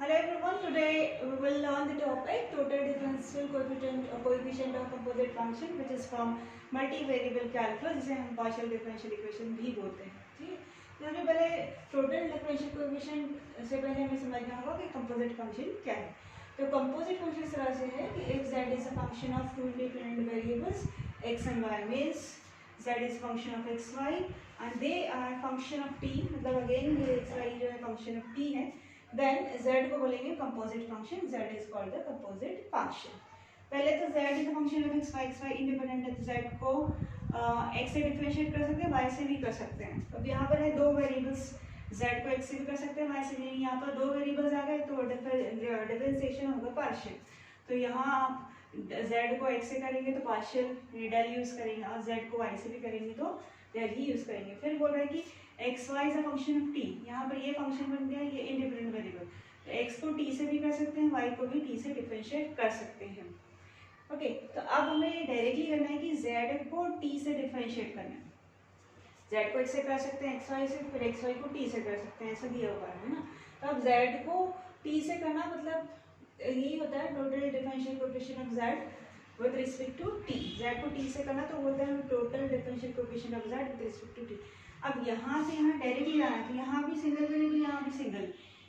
Hello everyone, today we will learn the topic total differential coefficient of composite function which is from multivariable calculus जिसे हम partial differential equation भी बोलते हैं। ठीक है, तो सबसे पहले total differential coefficient से पहले हमें समझना होगा कि composite function क्या है। तो composite function इस तरह से है कि if z is a function of two independent variables x and y means z is function of x y and they are function of t, मतलब again ये x y जो है function of t है, then z को बोलेंगे composite function, z is called the composite function. पहले तो z is function of x y independent है, तो z को x से डिफरेंशिएट कर सकते हैं, y से भी कर सकते हैं। अब यहाँ पर है दो वेरिएबल्स, z को x से भी कर सकते हैं, y से भी। यहाँ पर दो वेरिएबल्स आ गए तो डिफरेंशिएशन होगा पार्शियल। तो यहाँ आप z को x से करेंगे तो पार्शियल डेल यूज करेंगे, और z को y से भी करेंगे तो डेल ही यूज करेंगे। फिर बोल रहे हैं कि X Y is a function of T, यहाँ पर ये फंक्शन बन गया, ये इंडिपेंडेंट वेरिएबल, तो एक्स को टी से भी कर सकते हैं, वाई को भी टी से डिफरेंशिएट कर सकते हैं। ओके, तो अब हमें डायरेक्टली करना है कि जेड को टी से डिफरेंशिएट करना है। जेड को एक्स से कर सकते हैं, एक्स वाई से, फिर एक्स वाई को टी से कर सकते हैं, ऐसा दिया हुआ है ना। तो अब जेड को टी से करना मतलब यही होता है total differential coefficient of Z with respect to T. Z को टी से करना तो बोलते हैं total differential coefficient of Z with respect to T. अब यहाँ से यहाँ डायरेक्टली जाना है, तो यहाँ भी सिंगल वेरिएबल, यहाँ भी सिंगल,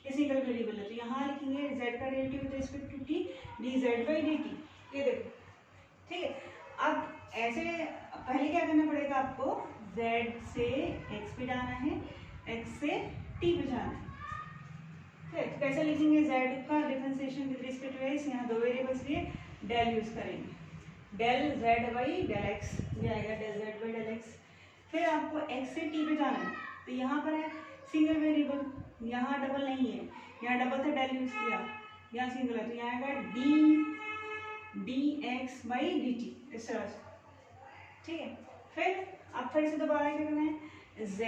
ये सिंगल वेरिएबल है, तो यहाँ लिखेंगे z का derivative with respect to t dz/dt। ये देखो, ठीक है। अब ऐसे पहले क्या करना पड़ेगा आपको, z से x पे जाना है, x से t पे जाना है। ठीक है, तो कैसे लिखेंगे, z का differentiation with respect to x, यहाँ दो वेरिएबल्स लिए डेल यूज करेंगे, डेल z/x ये आएगा, डेल z/x। फिर आपको x से t पे जाना है, तो यहाँ पर है सिंगल वेरिएबल, यहाँ डबल नहीं है, यहाँ डबल था डेल यूज किया, यहाँ सिंगल है, तो यहाँ आएगा dx/dt इस तरह से। ठीक है, फिर से दोबारा क्या करना है, z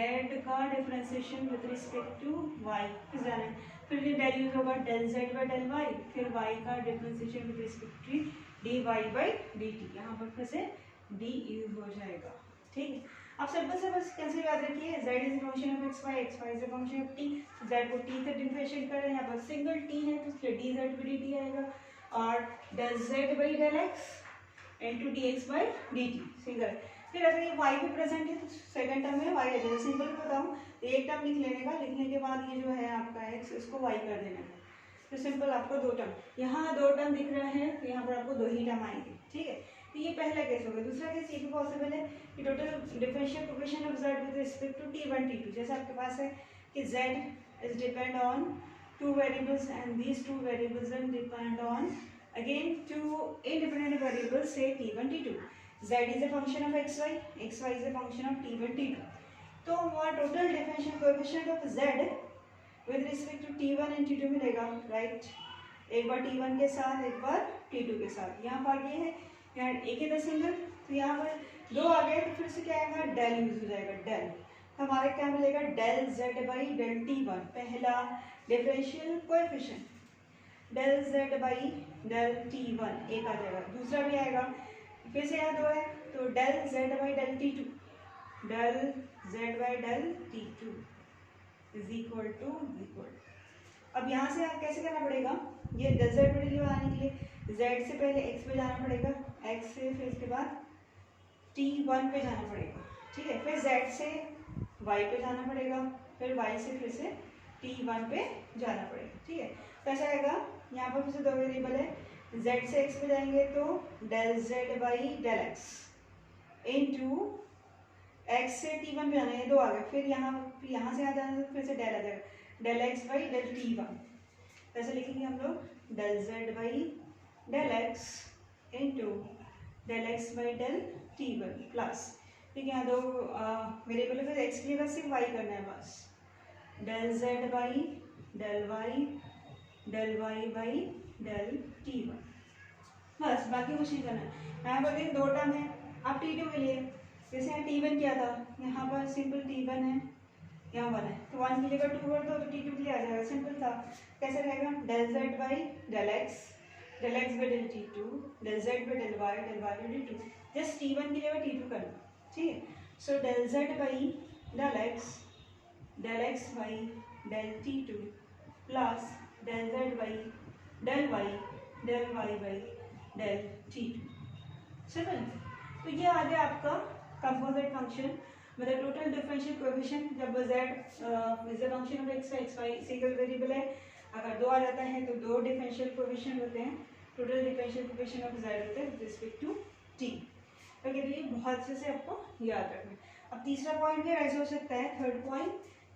का differentiation with respect to y पे जाना है, फिर ये डेल यूज होगा, डेल z/y, फिर y का differentiation with respect to dy/dt, यहाँ पर फिर से d यूज हो जाएगा। ठीक है, आप सिंपल से बस कैसे याद रखिए, z is function of x y is a function of t, z को t से डिफरेंशिएट कर रहे हैं, यहाँ पर सिंगल t है तो इसलिए dz/dt आएगा, और del z/del x into dx/dt single. फिर अगर ये y भी प्रेजेंट है तो सेकंड टर्म में y आ जाएगा। सिंपल बताऊं तो एक टर्म लिख लेने का, लिखने के बाद ये जो है आपका x, इसको y कर देना है, तो सिंपल आपको दो टर्म, यहाँ दो टर्म दिख रहा है तो यहाँ पर आपको दो ही टर्म आएंगे। ठीक है, तो ये पहला केस हो गया। दूसरा केस ये भी पॉसिबल है कि total differential coefficient of z with respect to t1 t2, जैसे आपके पास है कि z is depend on two variables and these two variables are depend on again two independent variables से t1 t2। z is a function of xy is a function of t1 t2, तो हमारा total differential coefficient of z with respect to t1 and t2 मिलेगा, right. एक बार t1 के साथ, एक बार t2 के साथ। यहाँ पर ये है, यहाँ एक ही था सिंगल, तो यहाँ पर दो आ गए, तो फिर से क्या आएगा, डेल यूज हो जाएगा, डेल। तो हमारे क्या मिलेगा, डेल z/del t1 पहला differential coefficient, del z/del t1 एक आ जाएगा, दूसरा भी आएगा, फिर से यहाँ दो है तो del z/del t2, del z/del t2 is equal to अब यहाँ से आप कैसे करना पड़ेगा, ये डेल z/del आने के लिए z से पहले x पे जाना पड़ेगा, x से फिर इसके बाद t1 पे जाना पड़ेगा। ठीक है, फिर z से y पे जाना पड़ेगा, फिर y से फिर से t1 पे जाना पड़ेगा। ठीक है, कैसा आएगा, यहाँ पर फिर से दो वेरिएबल है, z से x पे जाएंगे तो del z/del x into x से t1 पे जाना है, ये दो आ गए, फिर यहाँ से आ जाना तो फिर से डेल आ जाएगा, डेल x/del t1। कैसे लिखेंगे हम लोग, del z/del x into del x/del t1 plus, ठीक है, यहाँ दो वेरिएबल है, फिर x की जगह सिर्फ y करना है बस, del z/del y del y/del t1 बस, बाकी कुछ नहीं करना है। यहाँ पर भी दो टर्म है, आप t2 के लिए जैसे यहाँ t1 किया था, यहाँ पर सिंपल t1 है, यहाँ 1 है, तो 1 की जगह 2 कर दो तो t2 के लिए आ जाएगा, सिंपल था। कैसे रहेगा, del z/del x/del t2 del z/del y/del t2, just t1 की जगह t2 करना। ठीक है, so del z/del x del x/del t2 plus del z by del y by del t2। Simple. तो ये आ गया आपका कंपोजिट फंक्शन, मतलब टोटल डिफरेंशियल कोएफिशिएंट जब z is a function of x y single variable है, अगर दो आ जाता है तो दो डिफरेंशियल कोएफिशिएंट होते हैं, total differential coefficient of z होते हैं विद रिस्पेक्ट टू t। तो कहते हैं बहुत अच्छे से आपको याद रखना है। अब तीसरा पॉइंट भी राइज हो सकता है, थर्ड पॉइंट,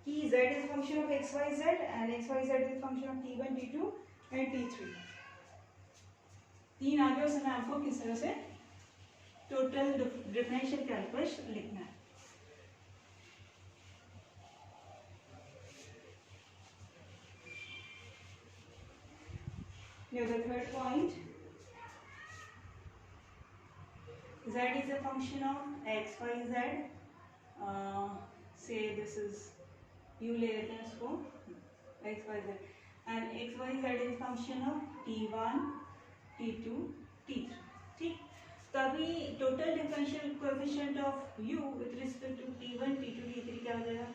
कि z is a function of x y z and x y z is function of t1 t2 and t3। तीन आगे उस समय आपको किस तरह से टोटल डिफरेंशियल कैलकुलस लिखना है। Now the third point, z is a function of x y z, say this is u ले लेते हैं इसको x y z, and x y z is function of t1 t2 t3। ठीक, तो अभी total differential coefficient of u with respect to t1 t2 t3 क्या हो जाएगा,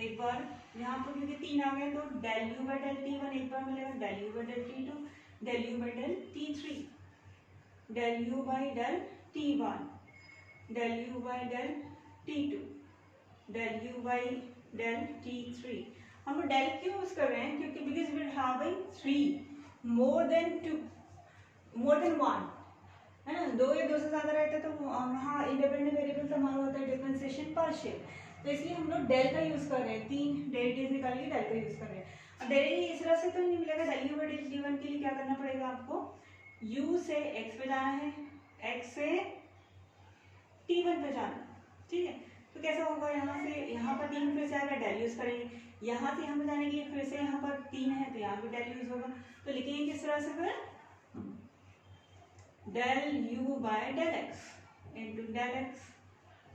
एक बार यहाँ पर क्योंकि तीन आ गए तो del u by del t1 एक बार मिलेगा, del u by del t2, del u by del t3, del u by del t1, del u by del t2, del u by del t3। हम लोग डेल क्यों use कर रहे हैं, क्योंकि because we having 3 more than 2 more than 1 है ना, दो या दो से ज्यादा रहता है तो वहाँ इंडिपेंडेंट वेरिएबल हमारा होता है डिफरेंशिएशन पार्शियल, तो इसलिए हम लोग डेल का यूज कर रहे हैं, तीन डेरिवेटिव्स निकाल के डेल का यूज कर रहे हैं। अब डायरेक्टली इस तरह से तो नहीं मिलेगा, डेल यू बाई डेल टी1 के लिए क्या करना पड़ेगा आपको, u से x पे जाना है, x से t1 पे जाना, ठीक है। तो कैसा होगा, यहाँ से यहाँ पर तीन फिर से आएगा, डेल यूज करेंगे, यहाँ से यहाँ पे जाने के लिए फिर से यहाँ पर तीन है तो यहाँ पे डेल यूज होगा, तो लिखेंगे किस तरह से फिर, del u by del x into del x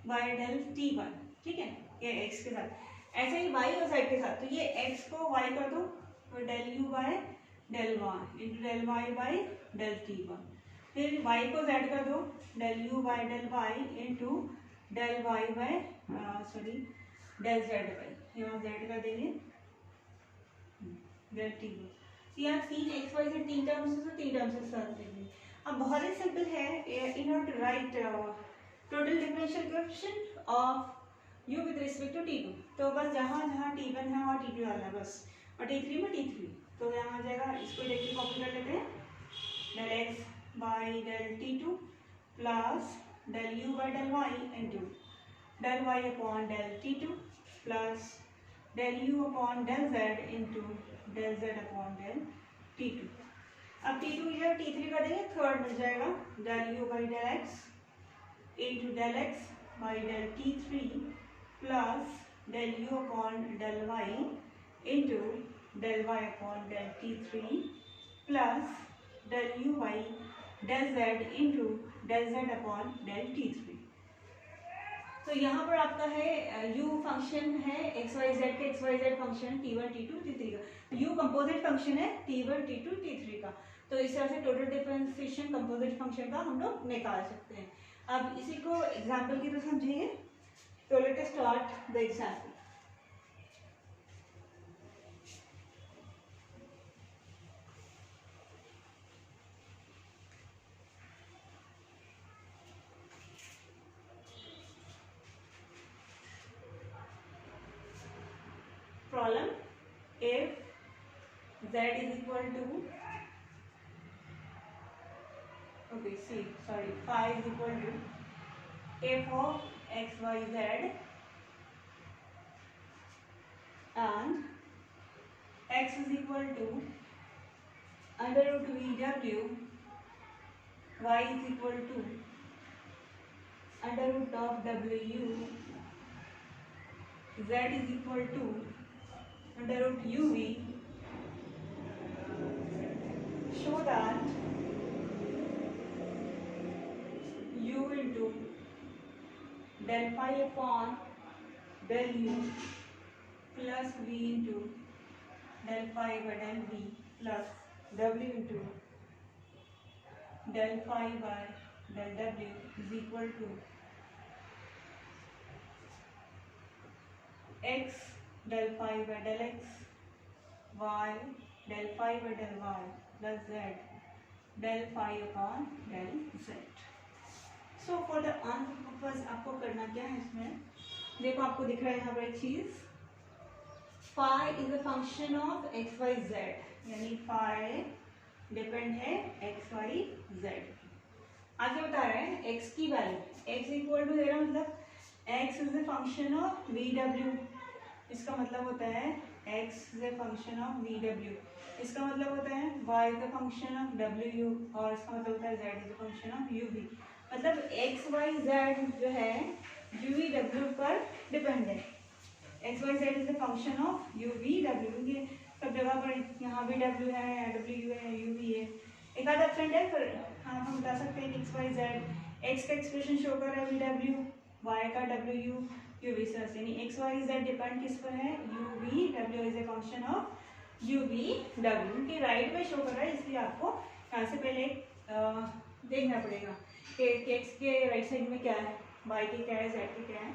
by del t1, ठीक है, ये x के साथ, ऐसे ही y और z के साथ, तो ये x को y कर दो तो del u by del y into del y by del t1, फिर y को z कर दो, del u by del y into del y by del z by, यहाँ z का देंगे डेल t1, यहाँ तीन x y से तीन टर्म्स से तीन टर्म्स के साथ देंगे। अब बहुत ही सिंपल है, in order to write total differential coefficient of u with respect to t2, तो बस जहाँ जहाँ t1 है वहाँ t2 डालना है बस, और t3 में t3, तो यहाँ आ जाएगा, इसको देखिए कॉपी कर लेते हैं, del x by del t2 plus del u by del y into del y upon del t2 plus del u upon del z into del z upon del t2। अब t2 की जगह t3 कर देंगे, third मिल जाएगा, del u by del x into del x by del t3 plus del u upon del y into del y upon del t3 plus del u by del z into del z upon del t3। तो यहाँ पर आपका है u function है X Y Z का, X Y Z function t1 t2 t3 का, u composite function है t1 t2 t3 का, तो इस तरह से टोटल डिफरेंशिएशन कंपोजिट फंक्शन का हम लोग निकाल सकते हैं। अब इसी को एग्जांपल की तरह समझिए, तो let us start the example. Problem, if z is equal to, okay, see, sorry, phi is equal to f of x y z and x is equal to under root vw, y is equal to under root of w, z is equal to under root uv, show that u into del phi upon del u plus v into del phi by del v plus w into del phi by del w is equal to x del phi by del x, y del phi by del y plus z del phi upon del z. So for the answer purpose आपको करना क्या है इसमें, देखो आपको दिख रहा है यहाँ पर एक चीज, phi is a function of X Y Z, यानी फाई डिपेंड है एक्स वाई जेड। आगे बता रहे हैं एक्स की वैल्यू, एक्स इक्वल टू दे रहा मतलब X is a function of we W, इसका मतलब होता है X is a function of we W, इसका मतलब होता है Y is a function of W U, और इसका मतलब होता है Z is a function of U V. मतलब एक्स वाई जेड जो है यू वी डब्ल्यू पर डिपेंड है, X Y Z is a function of U V W, ये सब जगह पर यहाँ भी डब्ल्यू है, डब्ल्यू यू है, यू वी है, एक आधा फ्रेंड है, फिर हाँ हम बता सकते हैं कि एक्स वाई जेड, एक्स का एक्सप्रेशन शो कर रहा है वी डब्ल्यू, वाई का W U, U V sir, यानी एक्स वाई जेड डिपेंड किस पर है, U V W is a function of U V W, के राइट में शो कर रहा है, इसलिए आपको यहाँ से पहले देखना पड़ेगा कि एक्स के राइट साइड में क्या है, वाई के क्या है, जेड के क्या है।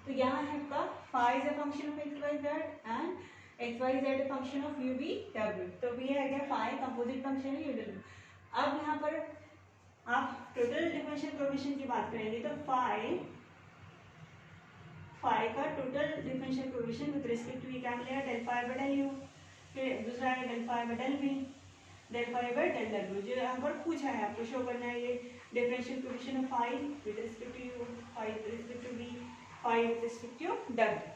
तो यहाँ है आपका phi is a function of X Y Z and X Y Z a function of U V W, तो भी है क्या फाई कंपोजिट फंक्शन है यू डब्ल्यू। अब यहाँ पर आप टोटल डिफरेंशियल कोएफिशिएंट की बात करेंगे तो फाई का total differential coefficient with respect to ये क्या मिलेगा, del phi by del U, फिर दूसरा है del phi by del V, del phi by del W, जो यहाँ पर पूछा है आपको शो करना है ये differential coefficient of phi with respect to U, phi with respect to V, phi with respect to W.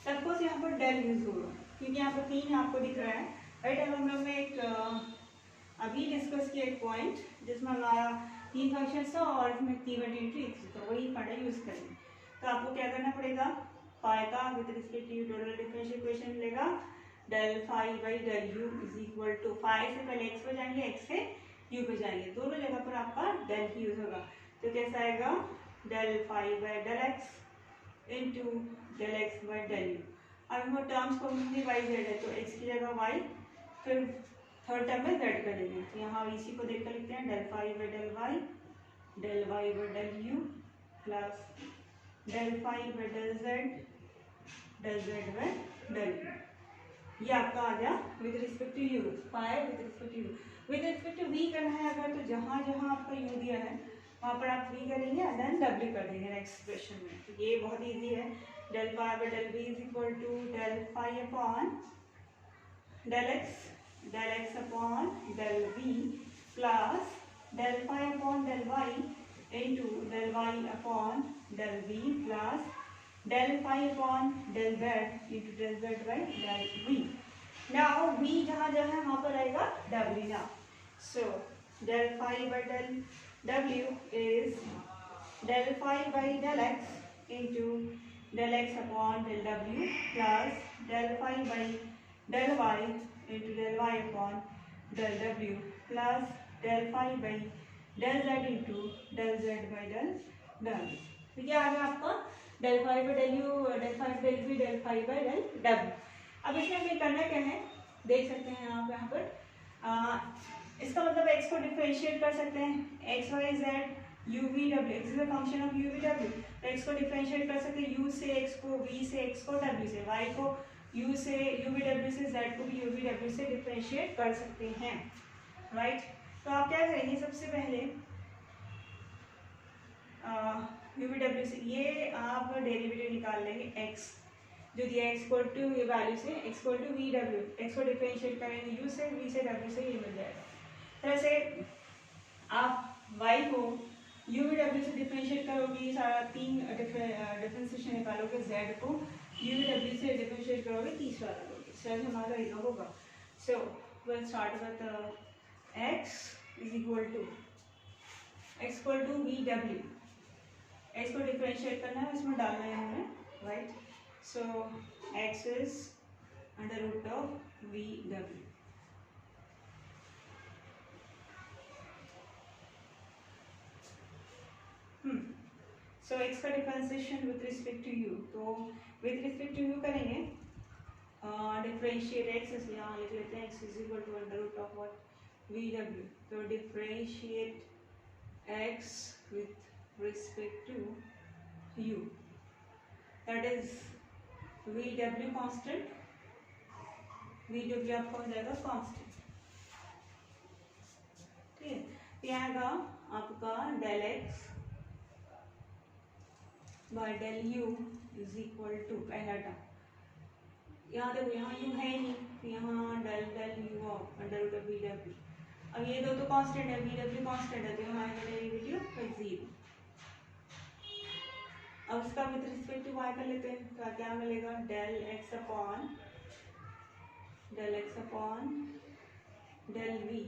Suppose यहाँ पर डेल यूज होगा क्योंकि यहाँ पर तीन आपको दिख रहा है, राइट। अब हम लोग ने एक अभी डिस्कस किया एक पॉइंट जिसमें हमारा तीन फंक्शन था और इसमें T1 T2 तो वही फंडा यूज करेंगे। तो आपको क्या करना पड़ेगा, फाई का with respect to total differential equation मिलेगा del phi by del u is equal to, phi से पहले एक्स पे जाएंगे, एक्स से यू पे जाएंगे, दोनों जगह पर आपका डेल ही यूज होगा। तो कैसा आएगा del phi by del x into del x by del U. अब वो टर्म्स को वाई जेड है तो एक्स की जगह वाई, फिर थर्ड टर्म में जेड करेंगे, तो यहाँ इसी को देखकर लिखते हैं del phi by del Y by del U plus del phi by del Z by del U. ये आपका आ गया with respect to U, phi with respect to U. With respect to V करना है अगर तो जहाँ जहाँ आपका यू दिया है वहाँ पर आप वी करेंगे एंड देन डब्ल्यू कर देंगे एक्सप्रेशन में, तो ये बहुत इजी है। Del phi by del V is equal to del phi upon del x upon del V plus del phi upon del Y into del Y upon del V plus del phi upon del Z into del Z by del V. Now V जहाँ जहाँ है वहाँ पर आएगा W now, so del phi by del W is del phi by del x into del x upon del W plus del phi by del y into del y upon del W plus del phi by del z into del z by del W। तो क्या आ गया आपका del phi by del u, del phi by del v, del phi by del W। अब इसमें हमें करना क्या है देख सकते हैं आप यहाँ पर, इसका मतलब x को डिफरेंशिएट कर सकते हैं, X Y Z U V W, X is a function of U V W, तो x को डिफरेंशिएट कर सकते हैं u से x को, v से x को, w से, y को u से यू वी डब्ल्यू से, z को भी यू वी डब्ल्यू से डिफरेंशिएट कर सकते हैं, राइट। तो आप क्या करेंगे सबसे पहले यू वी डब्ल्यू से ये आप डेरिवेटिव निकाल लेंगे x जो दिया है इक्वल टू ये वैल्यू से equal to V W, X को डिफरेंशिएट करेंगे u से, v से, w से, ये मिल जाएगा। तरह से आप y को u वी डब्ल्यू से डिफरेंशिएट करोगे, सारा तीन डिफरेंशिएशन निकालोगे, z को u वी डब्ल्यू से डिफरेंशिएट करोगे, तीसरा करोगे, सर हमारा ये होगा। So will start with x is equal to V W, x को डिफरेंशिएट करना है उसमें डालना है हमें, right. So x is under root of we W, so x का differentiation with respect to u, तो विद रिस्पेक्ट टू u करेंगे डिफरेंशिएट x, इसलिए यहाँ लिख लेते हैं x is equal to under root of what v W, तो differentiate x with respect to u, that is v डब्ल्यू कांस्टेंट, वी डब्ल्यू आपका हो जाएगा कांस्टेंट, ठीक है। यहाँ आएगा आपका del x by del u is equal to पहला टर्म, यहाँ देखो यहाँ यू है नहीं तो यहाँ del del you of under root of we डब्ल्यू। अब ये दो तो कांस्टेंट है, वी डब्ल्यू कांस्टेंट है तो यहाँ आएगा डेरिवेटिव 0। अब उसका विद रिस्पेक्ट टू वाई कर लेते हैं तो क्या मिलेगा, del x upon del V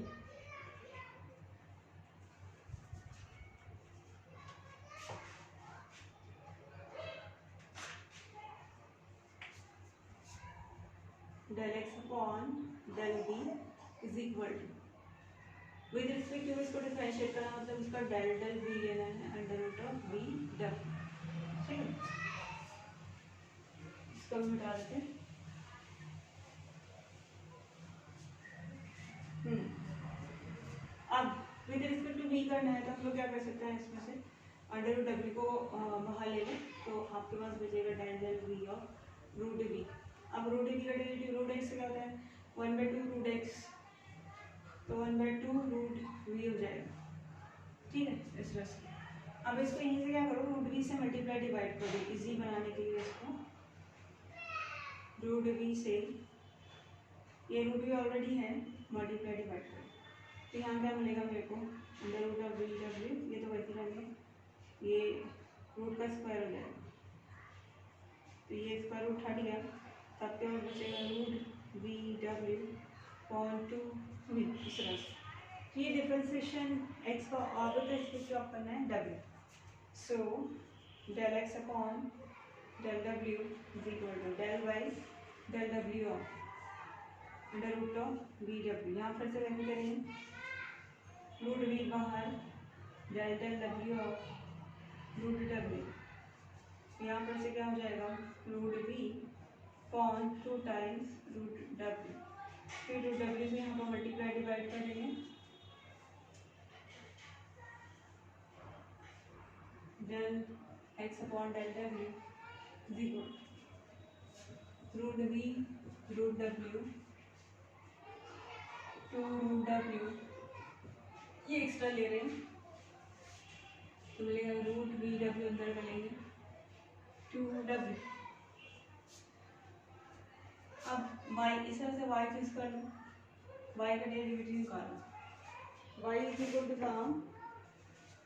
del x upon del V is equal to with respect to इसको डिफरेंशिएट करना मतलब इसका डेल डेल वी लेना है under root of we W, ठीक है। इसको भी मिटा देते हैं। अब विद रिस्पेक्ट टू वी करना है तो हम लोग क्या कर सकते हैं, इसमें से अंडर रूट डब्ल्यू को बाहर ले लें तो आपके पास बचेगा del del V of root V. अब रूट वी का डेरिवेटिव रूट एक्स से क्या होता है 1/2 रूट एक्स, तो 1/2 रूट वी हो जाएगा, ठीक है। इस तरह से अब इसको यहीं से क्या करो, रूट वी से मल्टीप्लाई डिवाइड कर दो इजी बनाने के लिए। इसको रूट वी से, ये रूट वी ऑलरेडी है, मल्टीप्लाई डिवाइड करो तो यहाँ क्या मिलेगा मेरे को, under root of we W, ये तो वैसे रहेंगे, ये रूट का स्क्वायर हो जाएगा तो ये स्क्वायर रूट हट गया, तब के बाद बचेगा root V W upon 2 V. इस तरह से ये डिफरेंशिएशन एक्स का ऑर्डर का इसको क्या करना है W, so del x upon del W is equal to del Y del W of under root of we W. यहाँ फिर से वैसे करेंगे, रूट वी बाहर del del W of root W, यहाँ पर से क्या हो जाएगा root V upon 2 times root W, फिर रूट डब्ल्यू से यहाँ पर मल्टीप्लाई डिवाइड कर देंगे, del x upon del W zero root V root W two root W, ये एक्स्ट्रा ले रहे हैं तो मिलेगा रूट वी डब्ल्यू अंदर का लेंगे 2 डब्ल्यू। अब y इस तरह से y चूज कर लो, y का डेरिवेटिव निकालो, y is equal to form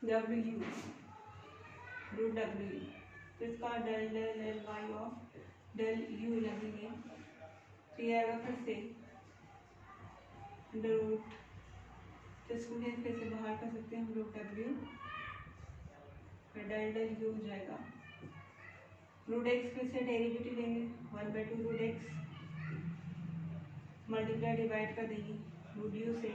W root W, तो इसका del del del y of del u लगेंगे तो ये आएगा फिर से अंडर रूट, तो इसको फिर से बाहर कर सकते हैं हम रूट डब्ल्यू, फिर डेल डेल u हो जाएगा, रूट एक्स फिर से डेरिवेटिव लेंगे 1/2 रूट एक्स, मल्टीप्लाई डिवाइड कर देंगे रूट यू से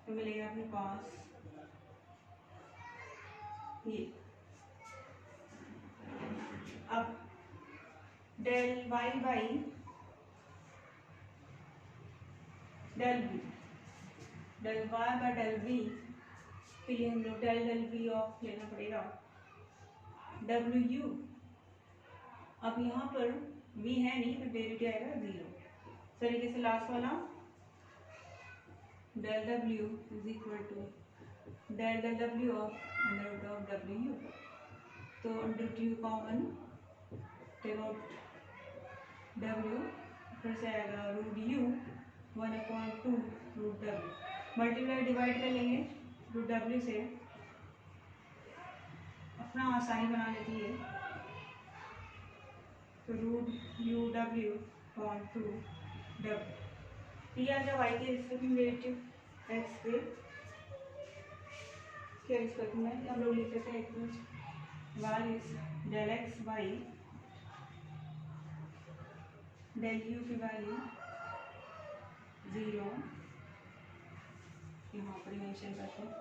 तो मिलेगा अपने पास ये। अब del Y by del V, del Y by del V के लिए हम लोग डेल डेल वी ऑफ लेना पड़ेगा डब्ल्यू यू। अब यहाँ पर वी है नहीं तो डेरिवेटिव आएगा 0। तरीके से लास्ट वाला del W is equal to del del W of under root of W U, तो under root U common take out W, फिर से आएगा root U 1/2 root W, multiply divide कर लेंगे रूट डब्ल्यू से, अपना आसानी बना लेती है, तो root U W upon 2 W, ये आ जाए वाई के रिस्पेक्ट में डेरिवेटिव एक्स के रिस्पेक्ट में हम लोग लिख लेते हैं X Y is del x by del U की वैल्यू 0, यहाँ पर मेंशन करते हैं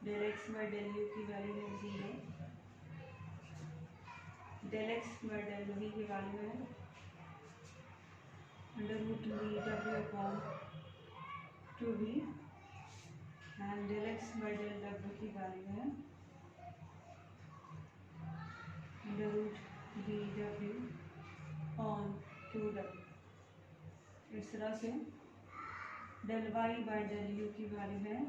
del x by del U की वैल्यू है 0, del x by del V की वैल्यू है under root V W upon 2v, and del x by del W की वैल्यू है under root we W W. इस तरह से del Y by del U की वैल्यू है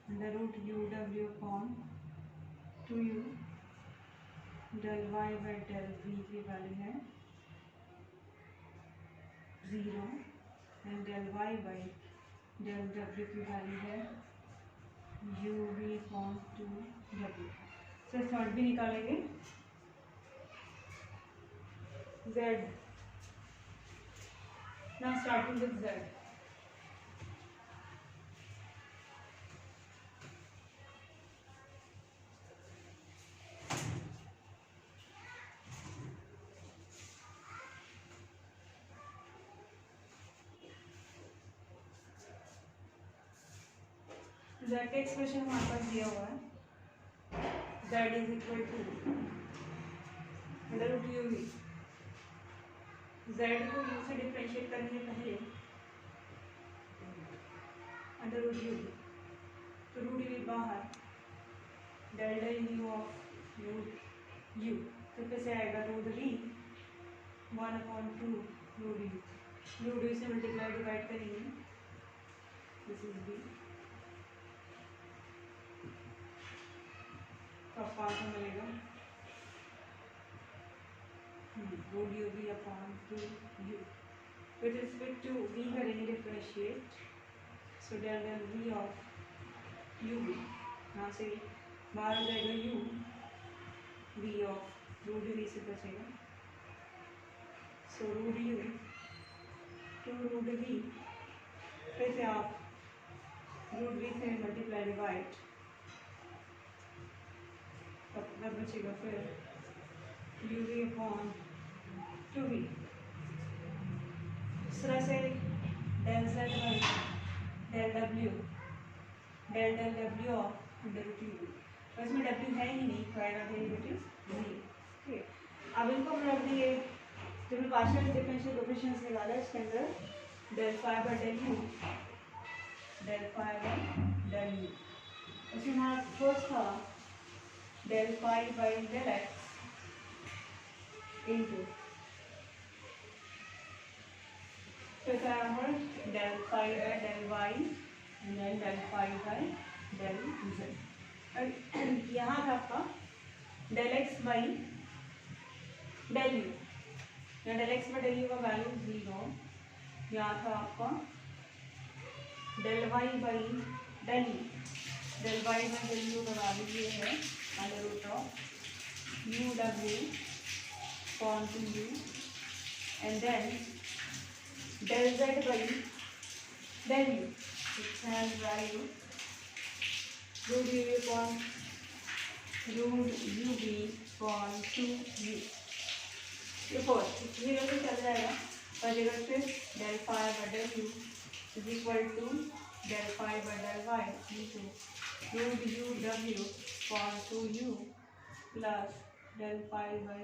under root U W upon 2u, del Y by del V की value है 0 and del Y by del W की वैल्यू है यू वी अपॉन 2w। से थर्ड भी निकालेंगे z। now starting with z, z का expression हमारे पास दिया हुआ है z is equal to under root U V. z को u से डिफरेंशिएट करेंगे पहले अंडर रूट यू वी, तो रूट यू बाहर del del you of root U, तो कैसे आएगा root V 1/2 root U. Root U से मल्टीप्लाई डिवाइड करेंगे, दिस इज बी, तो आपको आंसर मिलेगा root U V upon 2u। With respect to V करेंगे differentiate, so del del V of U V, यहाँ से बाहर जाएगा U, V of root V से बचेगा, so root U two root V, फिर से आप रूट वी से मल्टीप्लाई डिवाइड, तब बचेगा फिर यू वी अपॉन 2v। इस तरह से del z by del w, del del w of under root U, तो इसमें w है ही नहीं, तो आएगा डेरिवेटिव नहीं। ठीक है, अब इनको हम रख दिए, जब मैं पार्शियल डिफरेंशियल कोएफिशिएंट्स निकाला इसके अंदर del phi by del u, del phi by del u, उसमें हमारा फर्स्ट था del phi by del x into फिर del phi by del y and then del phi by del z. यहाँ था आपका del x by del u, यहाँ del x by del u का value 0, यहाँ था आपका del Y by del u, del Y by del u का value ये है under root of U W upon 2u and then del z by del u, which has value root u upon root ub upon 2u। ये fourth 0 से चल जाएगा और जगह फिर del phi by del u is equal to del phi by del y into root u w upon 2u plus del phi by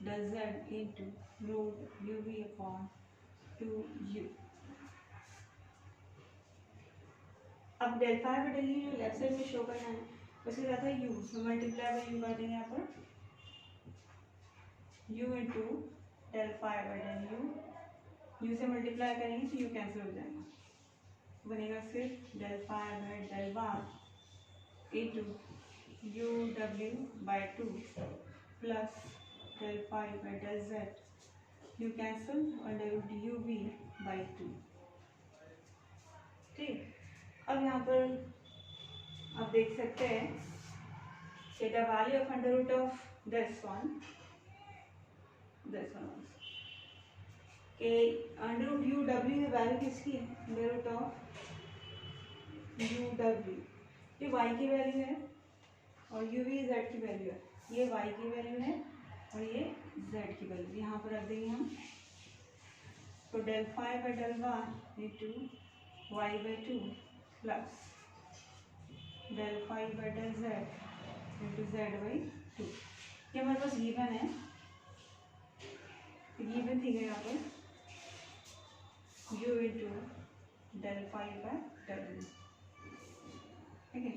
del z into root ub upon 2u। अब del phi by del U left side में show करना है, उसके साथ है you, तो multiply by you कर देंगे यहाँ पर U into del phi by del U से मल्टीप्लाई करेंगे तो यू कैंसिल हो जाएगा, बनेगा सिर्फ del phi by del Y into U W by 2 plus del phi by del Z, U cancel under root U V by 2। ठीक, अब यहाँ पर आप देख सकते हैं कि the value of under root of this one के अंडर रूट यू डब्ल्यू है, वैल्यू किसकी है under root of U W, ये वाई की वैल्यू है और यू वी जेड की वैल्यू है, ये वाई की वैल्यू है और ये जेड की वैल्यू यहाँ पर रख देंगे हम, तो del phi by del Y into Y by 2 plus del phi by del Z into Z by 2। ये हमारे पास गिवन है, गिवन थी गई यहाँ पर U into del phi by W. ठीक है,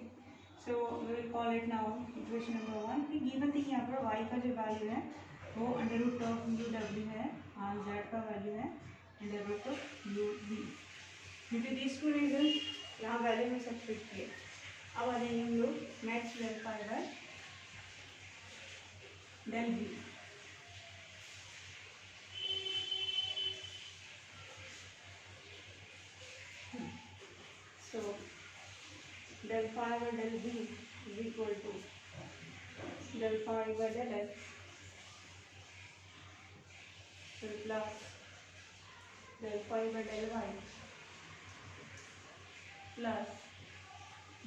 so we will call it now equation number 1 कि गिवन थी यहाँ पर y का जो वैल्यू है वो under root of U W है और जेड का वैल्यू है under root of U V. Due to this two reason यहाँ वैल्यू में सब्स्टिट्यूट किए। अब आ जाएंगे हम लोग next del phi by del V. So del phi by del v is equal to del phi by del x plus del phi by del y plus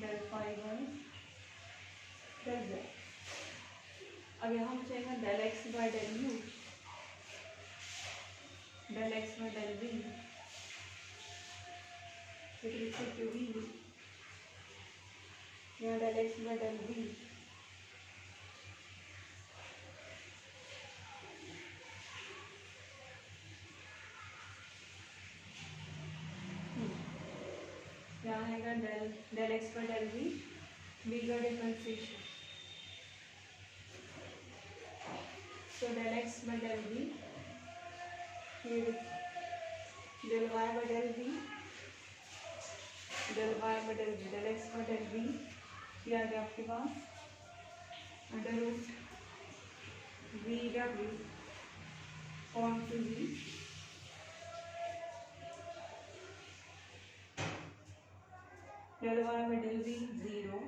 del phi by del z। अब यहाँ हम चाहेंगे del x by del u, del x by del v with respect to v, यहाँ del x by del v यहाँ है del x by del v का differentiation. So del x by del v फिर del y by del v, del y by del v, del x by del v ये आ गया आपके पास under root V W upon two v del y by del v 0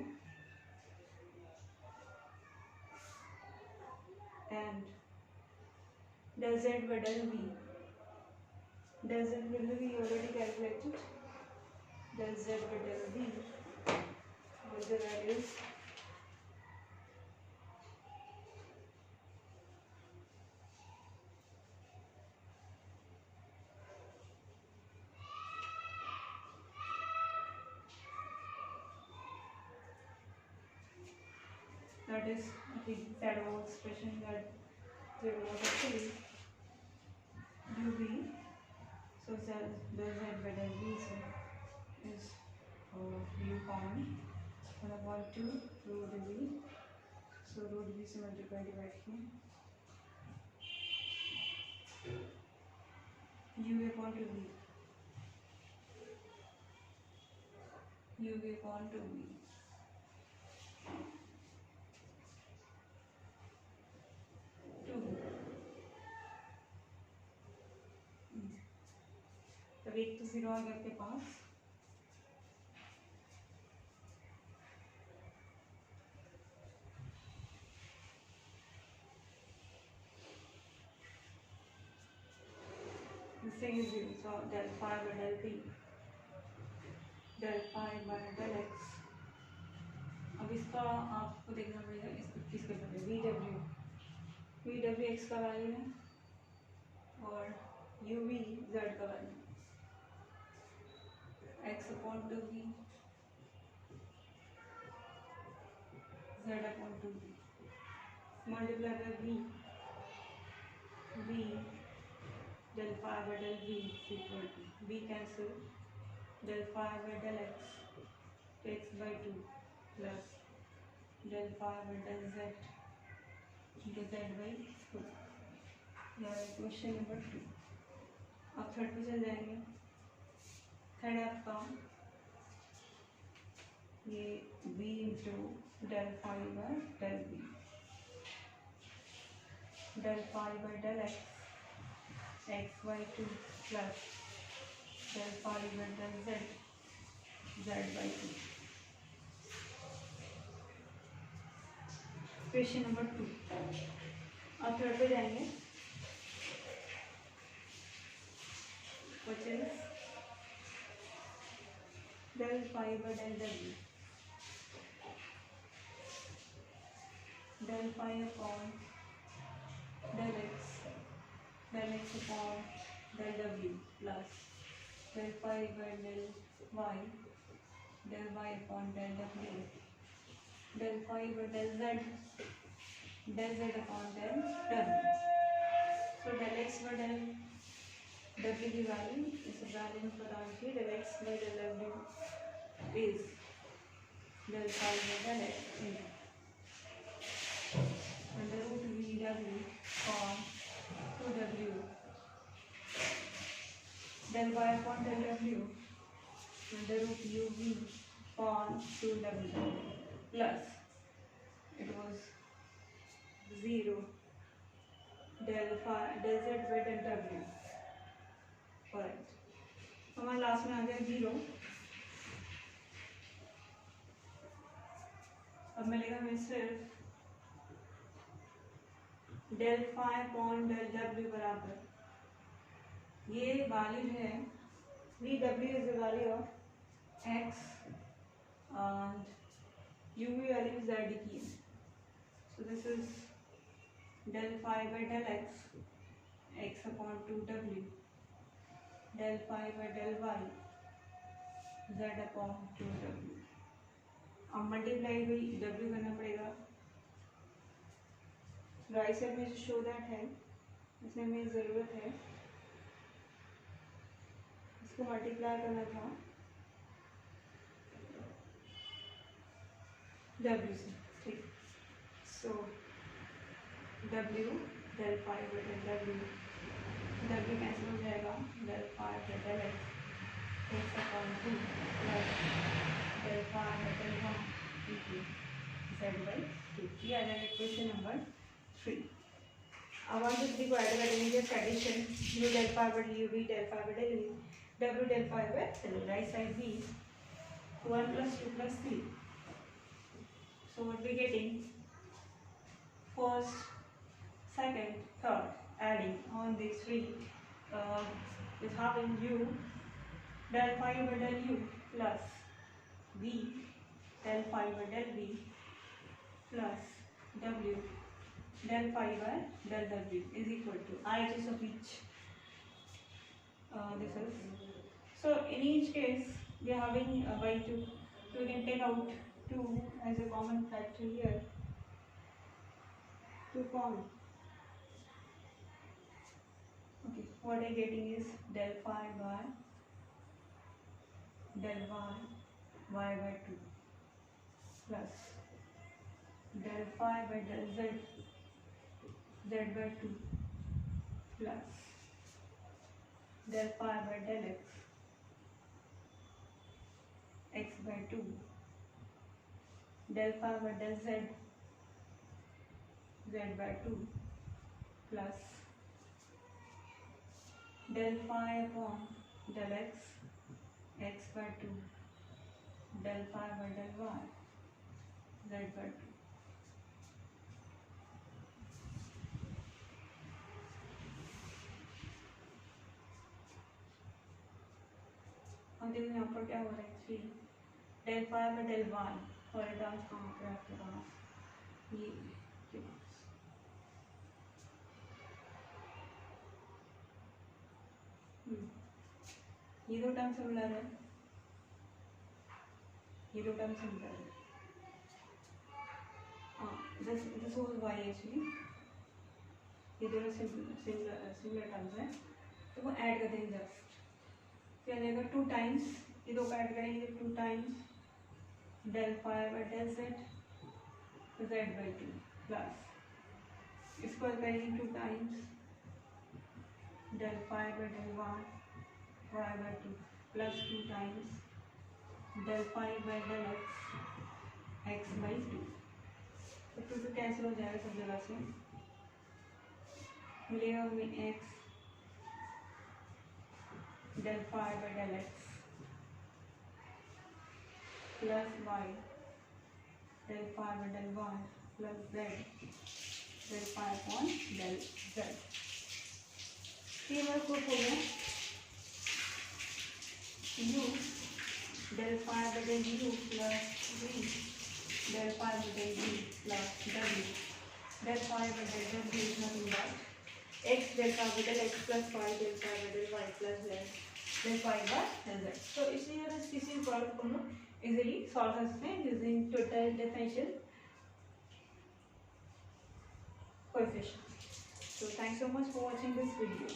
and del z by del v, del z by del v already calculated, del z by del v with the values that is the shadow expression that we will see uv. So del z by del v is u common 1 upon 2 root v, so root v से multiply divide किया u upon 2v, u upon 2v तब एक तो 0 आ गया आपके पास। This thing is 0, so del phi by del p, del phi by del x। अब इसका आपको देखना पड़ेगा किसके बदले वी डब्ल्यू एक्स का वैल्यू है और यू वी जेड का value X upon two V Z upon two V multiply by V del phi by del v is equal to v cancel del phi by del x by 2 plus del phi by del z by 2। यह question number 2। अब third पे चल जाएंगे। Third है आपका ये v into del phi by del v, del phi by del x by 2 plus del phi by del z by 2। Question number 2। अब third पे जाएंगे। which is del phi by del w, del phi upon del x upon del w plus del phi by del y upon del w, del phi by del z upon del w। So del x by del w की value इस value में पता रखिए del x by del w is del phi by del x under root v w upon del y upon del w under root uv upon 2w plus it was 0 del z by del w, correct. हमारे last में आ गया 0। अब मिलेगा हमें सिर्फ del phi upon del डब्ल्यू बराबर ये वैल्यू जो है V W is the value of x and u v value is z की, so this is del phi by del x upon 2w del phi by del y z upon 2w। अब multiply हुई w करना पड़ेगा, right side में जो show that है इसमें हमें ज़रूरत है इसको मल्टीप्लाई करना था w से, ठीक। So w del phi by del w cancel हो जाएगा, del phi by del x upon 2 plus del phi by del 1 into Z by 2। ये आ जाएगा इक्वेशन नंबर 3। अब हम इस को ऐड करेंगे addition u del phi by du v del phi by del v w del phi by del right side v 1 plus 2 plus 3, so what we getting first second third adding on these three is having u del phi by del u plus v del phi by del v plus w del phi by del w is equal to RHS of each. This is so in each case we are having by 2, so we can take out 2 as a common factor here, 2 common. Okay, what I am getting is del phi by del y by 2 plus del phi by del z by 2 plus del phi by del x by 2 del phi by del z by 2 plus del phi upon del x by 2 del phi by del y z by 2। हम देखो यहाँ पर क्या हो रहा है 3 del phi by del Y और terms कहाँ पे आपके पास ये ये दो टर्म सिमिलर है, ये दो टर्म सिमिलर है। हाँ दिस वाज वाई एक्चुअली, ये दोनों सिमिलर टर्म्स हैं तो वो ऐड कर देंगे जस्ट, क्या जाएगा 2 टाइम्स, ये दो को ऐड करेंगे 2 times del phi by del z by 2 plus इसको करेंगे 2 times del phi by del y by 2 plus 2 times del phi by del x by 2। तो 2 कैंसिल हो जाएगा सब जगह से, मिलेगा हमें x del phi by del x plus y del phi by del y plus z del phi upon del z। ये हमारा प्रूफ हो गया u del phi by del u plus v del phi by del v plus w del phi by del w is nothing but x del phi by del x plus y del phi by del y plus z del phi by del z। तो इसलिए अगर किसी product को हम लोग easily solve कर सकते हैं using total differential coefficient. So thanks so much for watching this video.